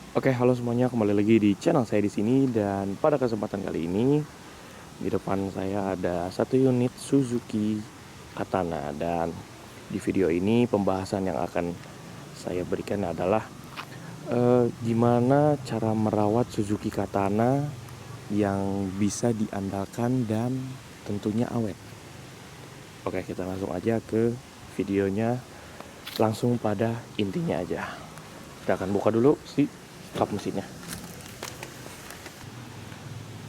Oke, halo semuanya, kembali lagi di channel saya di sini. Dan pada kesempatan kali ini di depan saya ada satu unit Suzuki Katana. Dan di video ini pembahasan yang akan saya berikan adalah gimana cara merawat Suzuki Katana yang bisa diandalkan dan tentunya awet. Oke, kita langsung aja ke videonya, langsung pada intinya aja. Kita akan buka dulu si kap mesinnya.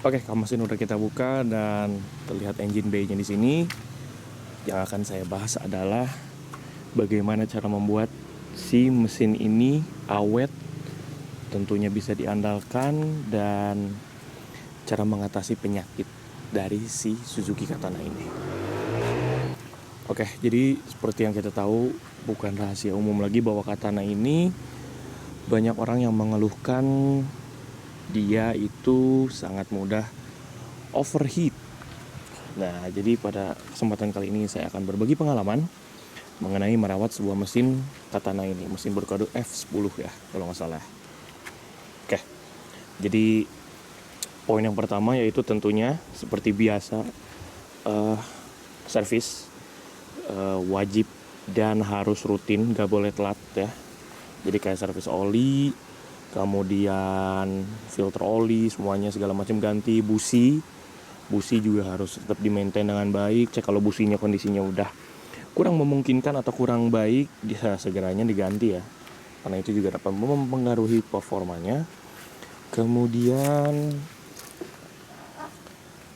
Oke, kap mesin udah kita buka dan terlihat engine bay-nya di sini. Yang akan saya bahas adalah bagaimana cara membuat si mesin ini awet, tentunya bisa diandalkan, dan cara mengatasi penyakit dari si Suzuki Katana ini. Oke, jadi seperti yang kita tahu, bukan rahasia umum lagi bahwa Katana ini banyak orang yang mengeluhkan dia itu sangat mudah overheat. Nah, jadi pada kesempatan kali ini saya akan berbagi pengalaman mengenai merawat sebuah mesin Katana ini, mesin berkode F10 ya, kalau nggak salah. Oke, jadi poin yang pertama yaitu tentunya seperti biasa, servis wajib dan harus rutin, nggak boleh telat ya. Jadi kayak servis oli, kemudian filter oli, semuanya segala macam ganti. Busi juga harus tetap di-maintain dengan baik. Cek kalau businya kondisinya udah kurang memungkinkan atau kurang baik, bisa segeranya diganti ya, karena itu juga dapat mempengaruhi performanya. Kemudian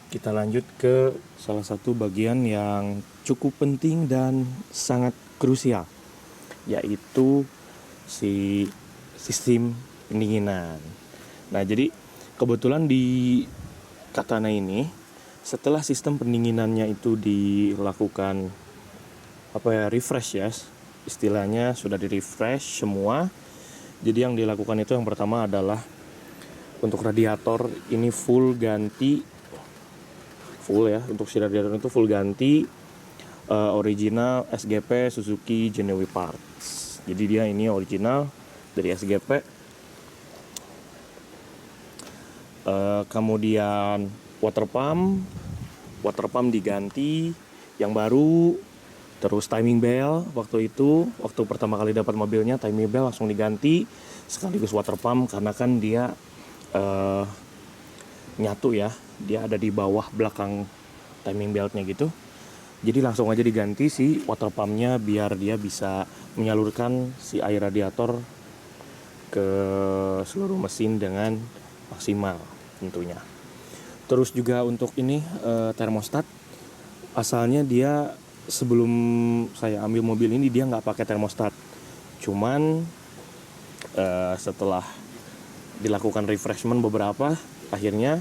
kita lanjut ke salah satu bagian yang cukup penting dan sangat krusial, yaitu si sistem pendinginan. Nah, jadi kebetulan di Katana ini, setelah sistem pendinginannya itu dilakukan refresh ya, istilahnya sudah di refresh semua. Jadi yang dilakukan itu yang pertama adalah untuk radiator ini full ya, untuk si radiator itu full ganti, original SGP Suzuki Genuine Parts. Jadi dia ini original dari SGP. Kemudian water pump diganti yang baru. Terus timing bell, waktu pertama kali dapat mobilnya, timing bell langsung diganti, sekaligus water pump karena kan dia nyatu ya, dia ada di bawah belakang timing beltnya gitu. Jadi langsung aja diganti si water pumpnya biar dia bisa menyalurkan si air radiator ke seluruh mesin dengan maksimal tentunya. Terus juga untuk ini termostat, asalnya dia sebelum saya ambil mobil ini dia nggak pakai termostat. Cuman setelah dilakukan refreshment beberapa, akhirnya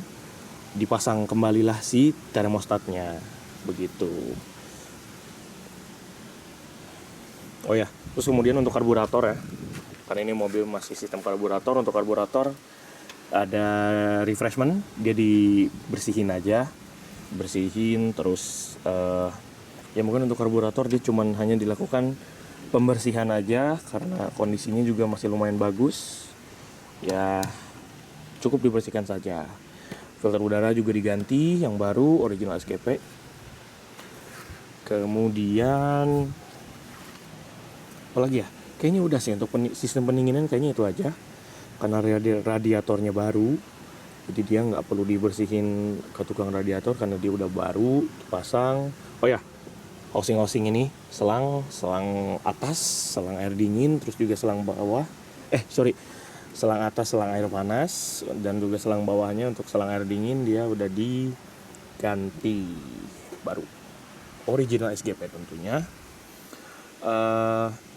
dipasang kembalilah si termostatnya begitu. Oh ya, terus kemudian untuk karburator ya, karena ini mobil masih sistem karburator. Untuk karburator ada refreshment, dia dibersihin aja, terus ya mungkin untuk karburator dia cuman hanya dilakukan pembersihan aja karena kondisinya juga masih lumayan bagus ya, cukup dibersihkan saja. Filter udara juga diganti yang baru original SGP. Kemudian apalagi ya, kayaknya udah sih untuk sistem pendinginan, kayaknya itu aja karena radiatornya baru, jadi dia nggak perlu dibersihin ke tukang radiator karena dia udah baru dipasang. Oh ya, housing ini selang atas, selang air dingin, terus juga selang bawah, selang atas selang air panas, dan juga selang bawahnya untuk selang air dingin dia udah diganti baru, original SGP tentunya.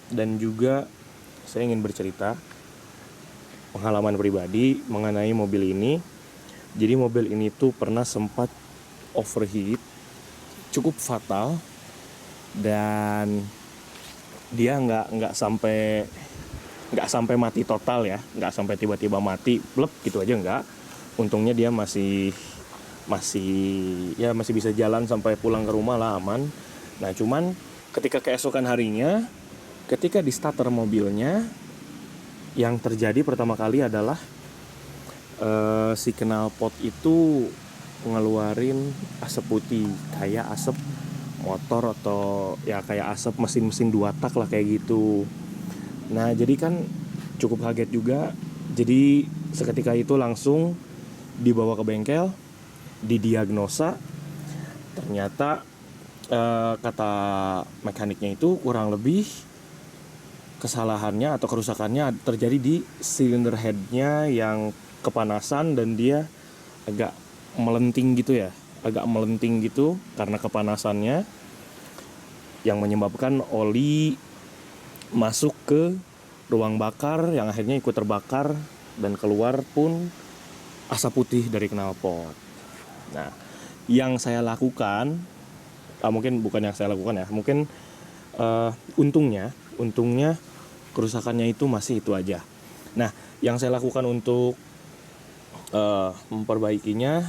Dan juga saya ingin bercerita pengalaman pribadi mengenai mobil ini. Jadi mobil ini tuh pernah sempat overheat cukup fatal, dan dia nggak sampai mati total ya, nggak sampai tiba-tiba mati blep gitu aja, nggak. Untungnya dia masih bisa jalan sampai pulang ke rumah lah, aman. Nah, cuman ketika keesokan harinya, ketika di starter mobilnya, yang terjadi pertama kali adalah si knalpot itu ngeluarin asap putih, kayak asap motor atau ya kayak asap mesin-mesin 2 tak lah kayak gitu. Nah jadi kan cukup kaget juga. Jadi seketika itu langsung dibawa ke bengkel, didiagnosa. Ternyata kata mekaniknya itu kurang lebih kesalahannya atau kerusakannya terjadi di silinder headnya yang kepanasan dan dia agak melenting gitu ya, agak melenting gitu karena kepanasannya yang menyebabkan oli masuk ke ruang bakar yang akhirnya ikut terbakar dan keluar pun asap putih dari knalpot. Nah, yang saya lakukan, mungkin bukan yang saya lakukan ya, mungkin untungnya kerusakannya itu masih itu aja. Nah, yang saya lakukan untuk memperbaikinya,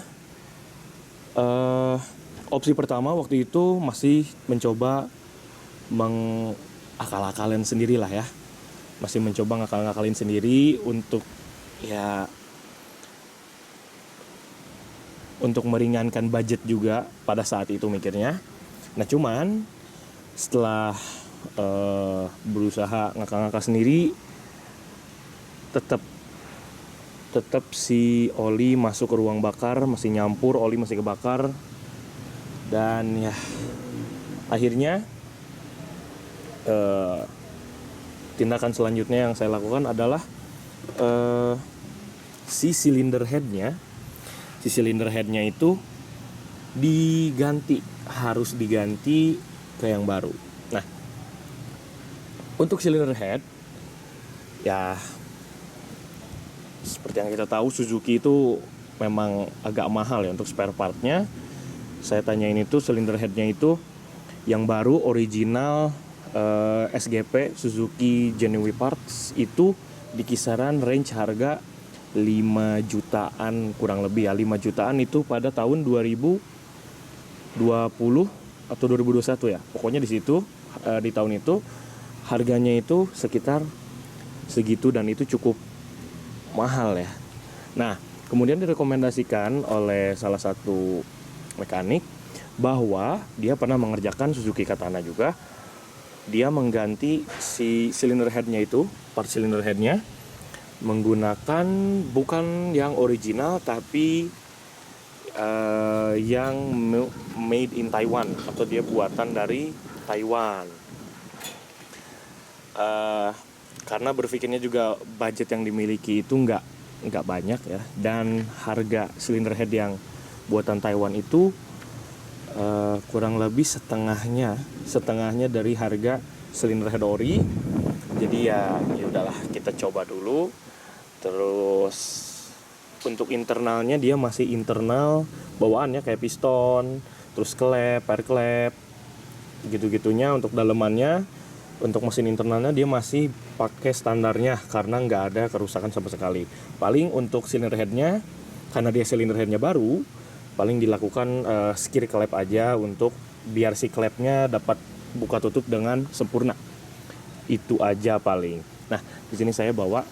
opsi pertama waktu itu masih mencoba mengakal-akalin sendirilah ya, masih mencoba ngakal-ngakalin sendiri untuk ya untuk meringankan budget juga pada saat itu mikirnya. Nah cuman setelah berusaha ngakal-ngakal sendiri, tetap si oli masuk ke ruang bakar, masih nyampur, oli masih kebakar. Dan ya akhirnya tindakan selanjutnya yang saya lakukan adalah si silinder headnya itu harus diganti ke yang baru. Nah, untuk silinder head ya seperti yang kita tahu, Suzuki itu memang agak mahal ya untuk spare partnya. Saya tanyain itu silinder headnya itu yang baru original SGP Suzuki Genuine Parts itu di kisaran range harga 5 jutaan kurang lebih ya. 5 jutaan itu pada tahun 2020 atau 2021 ya. Pokoknya di situ di tahun itu harganya itu sekitar segitu dan itu cukup mahal ya. Nah, kemudian direkomendasikan oleh salah satu mekanik bahwa dia pernah mengerjakan Suzuki Katana juga. Dia mengganti si silinder headnya itu, part silinder headnya menggunakan bukan yang original tapi yang made in Taiwan atau dia buatan dari Taiwan. Karena berpikirnya juga budget yang dimiliki itu nggak banyak ya, dan harga silinder head yang buatan Taiwan itu kurang lebih setengahnya dari harga silinder head ori. Jadi ya udahlah, kita coba dulu. Terus untuk internalnya dia masih internal bawaannya kayak piston, terus klep, air klep, gitu-gitunya. Untuk dalemannya, untuk mesin internalnya dia masih pakai standarnya karena nggak ada kerusakan sama sekali. Paling untuk silinder headnya, karena dia silinder headnya baru, paling dilakukan skir klep aja untuk biar si klepnya dapat buka tutup dengan sempurna. Itu aja paling. Nah, di sini saya bawa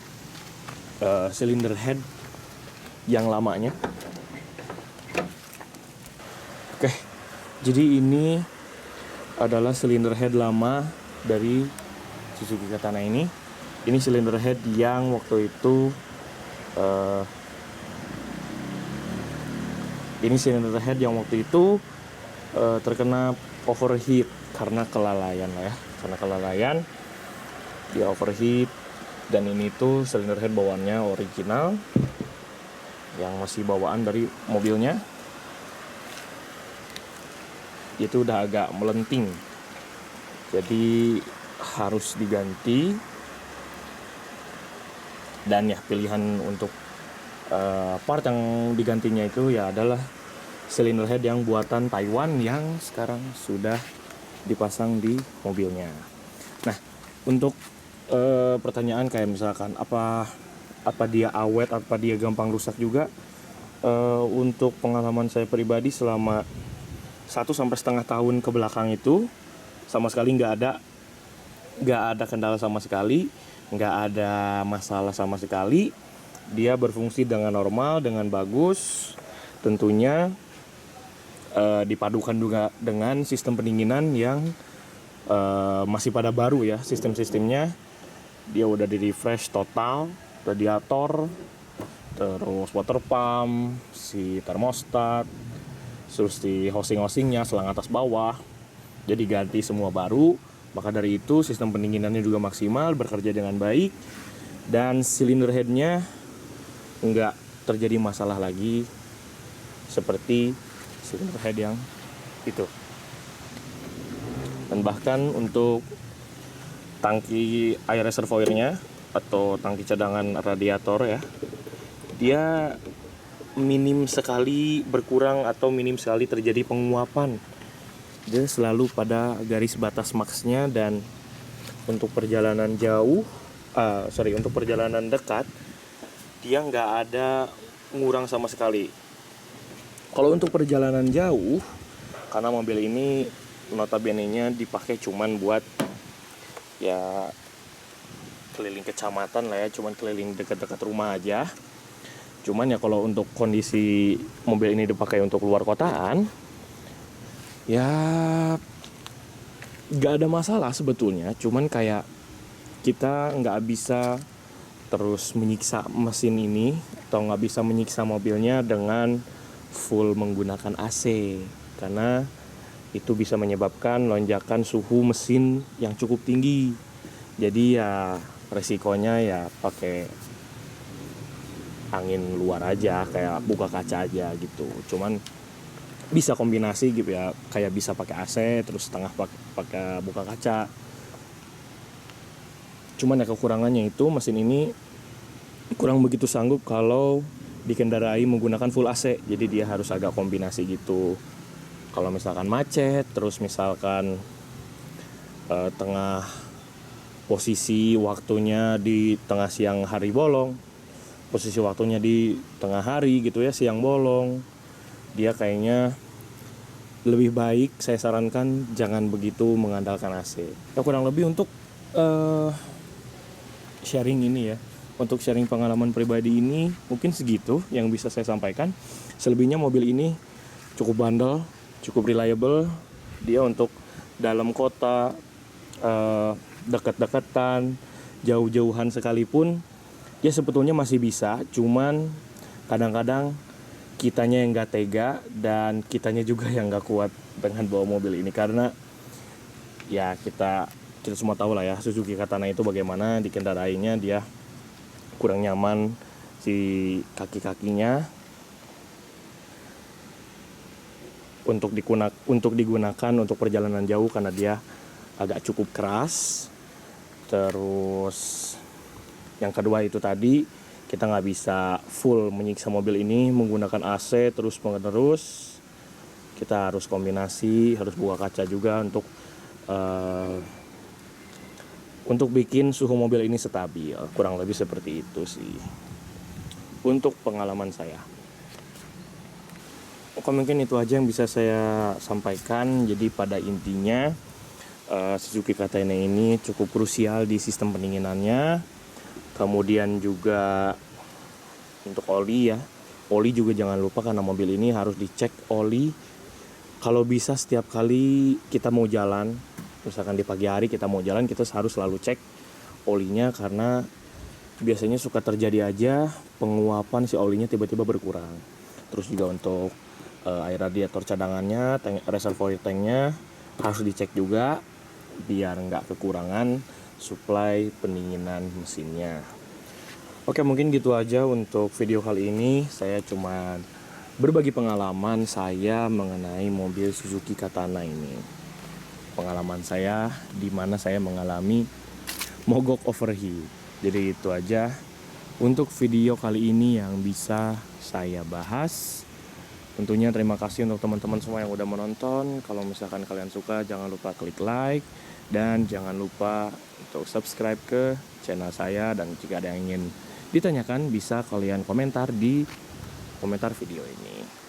silinder head yang lamanya. Oke, jadi ini adalah silinder head lama dari Suzuki Katana ini. Ini silinder head yang waktu itu terkena overheat karena kelalaian lah ya. Karena kelalaian dia overheat, dan ini tuh silinder head bawaannya original yang masih bawaan dari mobilnya. Itu udah agak melenting, jadi harus diganti. Dan ya pilihan untuk part yang digantinya itu ya adalah silinder head yang buatan Taiwan yang sekarang sudah dipasang di mobilnya. Nah, untuk pertanyaan kayak misalkan apa dia awet, apa dia gampang rusak juga, untuk pengalaman saya pribadi selama 1-1,5 tahun ke belakang itu sama sekali nggak ada kendala sama sekali. nggak ada masalah sama sekali. Dia berfungsi dengan normal, dengan bagus. Tentunya dipadukan juga dengan sistem pendinginan yang masih pada baru ya sistem-sistemnya. Dia udah di refresh total, radiator, terus water pump, si termostat, terus di housing-housingnya, selang atas bawah. Jadi ganti semua baru. Maka dari itu sistem pendinginannya juga maksimal, bekerja dengan baik. Dan silinder headnya nggak terjadi masalah lagi seperti silinder head yang itu. Dan bahkan untuk tangki air reservoirnya atau tangki cadangan radiator ya, dia minim sekali berkurang atau minim sekali terjadi penguapan. Dia selalu pada garis batas maksnya. Dan untuk perjalanan jauh, untuk perjalanan dekat, dia nggak ada ngurang sama sekali. Kalau untuk perjalanan jauh, karena mobil ini notabene-nya dipakai cuman buat ya keliling kecamatan lah ya, cuman keliling dekat-dekat rumah aja. Cuman ya kalau untuk kondisi mobil ini dipakai untuk luar kotaan, ya nggak ada masalah sebetulnya. Cuman kayak kita nggak bisa terus menyiksa mesin ini atau nggak bisa menyiksa mobilnya dengan full menggunakan AC, karena itu bisa menyebabkan lonjakan suhu mesin yang cukup tinggi. Jadi ya resikonya ya pakai angin luar aja, kayak buka kaca aja gitu. Cuman bisa kombinasi gitu ya, kayak bisa pakai AC terus setengah pakai buka kaca. Cuman ya kekurangannya itu mesin ini kurang begitu sanggup kalau dikendarai menggunakan full AC. Jadi dia harus agak kombinasi gitu. Kalau misalkan macet, terus misalkan tengah posisi waktunya di tengah siang hari bolong, posisi waktunya di tengah hari gitu ya, siang bolong, dia kayaknya lebih baik saya sarankan jangan begitu mengandalkan AC. Ya kurang lebih untuk sharing ini ya, untuk sharing pengalaman pribadi ini mungkin segitu yang bisa saya sampaikan. Selebihnya mobil ini cukup bandel, cukup reliable. Dia untuk dalam kota, dekat-dekatan, jauh-jauhan sekalipun dia sebetulnya masih bisa. Cuman kadang-kadang kitanya yang gak tega dan kitanya juga yang gak kuat dengan bawa mobil ini. Karena ya kita semua tahu lah ya, Suzuki Katana itu bagaimana dikendarainya. Dia kurang nyaman si kaki-kakinya untuk digunakan untuk perjalanan jauh, karena dia agak cukup keras. Terus yang kedua itu tadi, kita nggak bisa full menyiksa mobil ini menggunakan AC terus menerus. Kita harus kombinasi, harus buka kaca juga untuk bikin suhu mobil ini stabil. Kurang lebih seperti itu sih untuk pengalaman saya. Oke, mungkin itu aja yang bisa saya sampaikan. Jadi pada intinya Suzuki Katana ini cukup krusial di sistem pendinginannya. Kemudian juga untuk oli ya, oli juga jangan lupa, karena mobil ini harus dicek oli. Kalau bisa setiap kali kita mau jalan, misalkan di pagi hari kita mau jalan, kita harus selalu cek olinya, karena biasanya suka terjadi aja penguapan si olinya tiba-tiba berkurang. Terus juga untuk air radiator cadangannya, reservoir tanknya harus dicek juga biar nggak kekurangan suplai pendinginan mesinnya. Oke, mungkin gitu aja untuk video kali ini. Saya cuma berbagi pengalaman saya mengenai mobil Suzuki Katana ini. Pengalaman saya di mana saya mengalami mogok overheat. Jadi itu aja untuk video kali ini yang bisa saya bahas. Tentunya terima kasih untuk teman-teman semua yang udah menonton. Kalau misalkan kalian suka, jangan lupa klik like. Dan jangan lupa untuk subscribe ke channel saya. Dan jika ada yang ingin ditanyakan, bisa kalian komentar di komentar video ini.